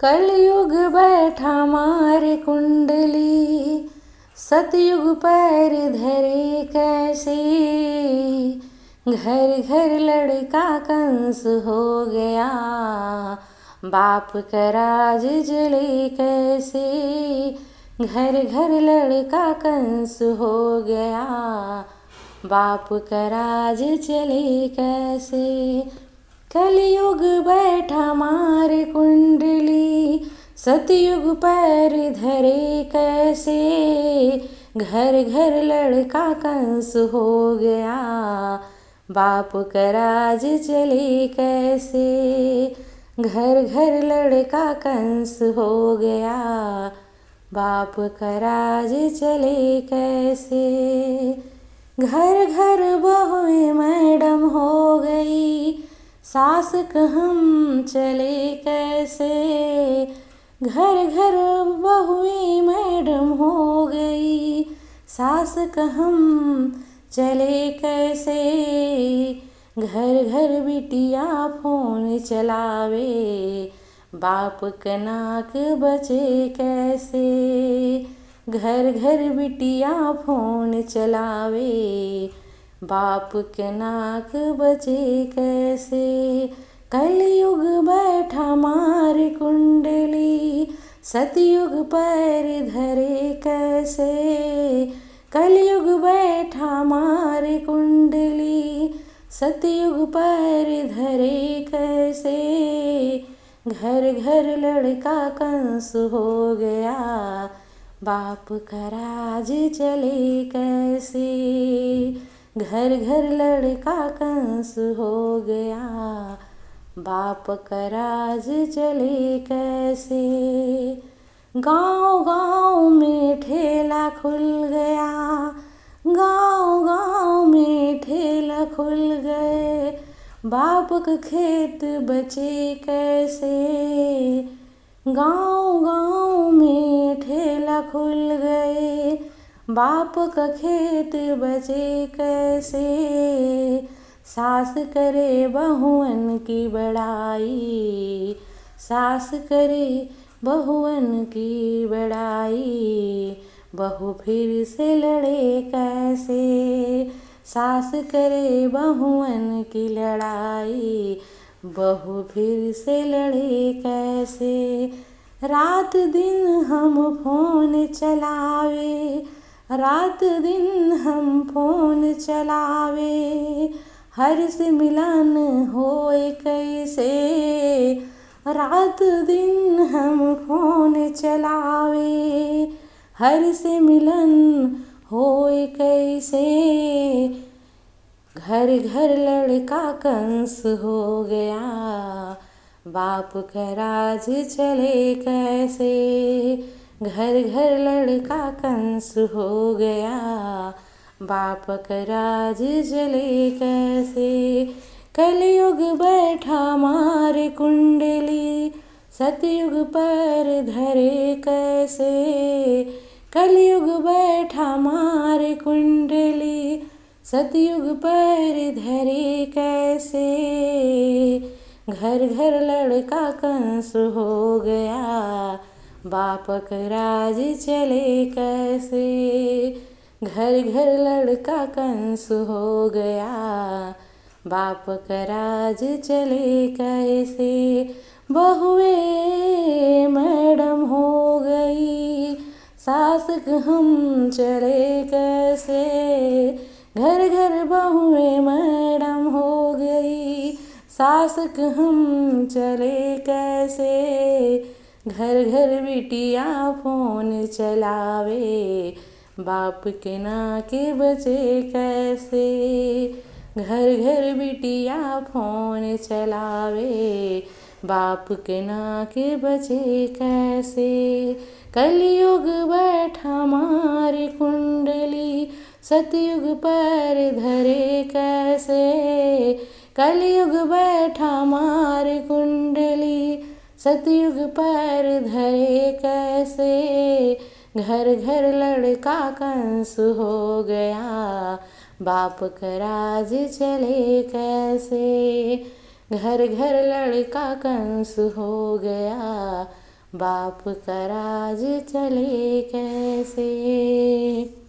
कलयुग बैठा मारे कुंडली, सतयुग पैर धरे कैसे। घर घर लड़का कंस हो गया, बाप का राज जले कैसे। घर घर लड़का कंस हो गया, बाप का राज चले कैसे। कलयुग बैठा मारे कुंडली, सतयुग पैर धरे कैसे। घर घर लड़का कंस हो गया, बाप का राज चले कैसे। घर घर लड़का कंस हो गया, बाप का राज चले कैसे। घर घर बहुएं मैडम हो गई, सास हम चले कैसे। घर घर बहुएं मैडम हो गई, सास हम चले कैसे। घर घर बिटिया फोन चलावे, बाप का नाक बचे कैसे। घर घर बिटिया फोन चलावे, बाप के नाक बचे कैसे। कलयुग बैठा मारे कुंडली, सतयुग पैर धरे कैसे। कलयुग बैठा मारे कुंडली, सतयुग पैर धरे कैसे। घर घर लड़का कंस हो गया, बाप का राज चले कैसे। घर घर लड़का कंस हो गया, बाप का राज चले कैसे। गाँव गाँव में ठेला खुल गया, गाँव गाँव में ठेला खुल गए, बाप का खेत बचे कैसे। गाँव गाँव में ठेला खुल गए, बाप का खेत बचे कैसे। सास करे बहुअन की बड़ाई, सास करे बहुअन की बड़ाई, बहू फिर से लड़े कैसे। सास करे बहुअन की लड़ाई, बहू फिर से लड़े कैसे। रात दिन हम फोन चलावे, रात दिन हम फोन चलावे, हर से मिलन होए कैसे। रात दिन हम फोन चलावे, हर से मिलन होए कैसे। घर घर लड़का कंस हो गया, बाप का राज चले कैसे। घर घर लड़का कंस हो गया, बाप का राज चले कैसे। कलयुग बैठा मारे कुंडली, सतयुग पैर धरे कैसे। कलयुग बैठा मारे कुंडली, सतयुग पैर धरे कैसे। घर घर लड़का कंस हो गया, बाप का राज चले कैसे। घर घर लड़का कंस हो गया, बाप का राज चले कैसे। बहुएं मैडम हो गई, सास हम चले कैसे। घर घर बहुएं मैडम हो गई, सास हम चले कैसे। घर घर बिटिया फोन चलावे, बाप के नाके बचे कैसे। घर घर बिटिया फोन चलावे, बाप के नाके बचे कैसे। कलयुग बैठा मारे कुंडली, सतयुग पैर धरे कैसे। कलयुग बैठा मारे कुंडली, सतयुग पैर धरे कैसे। घर घर लड़का कंस हो गया, बाप का राज चले कैसे। घर घर लड़का कंस हो गया, बाप का राज चले कैसे।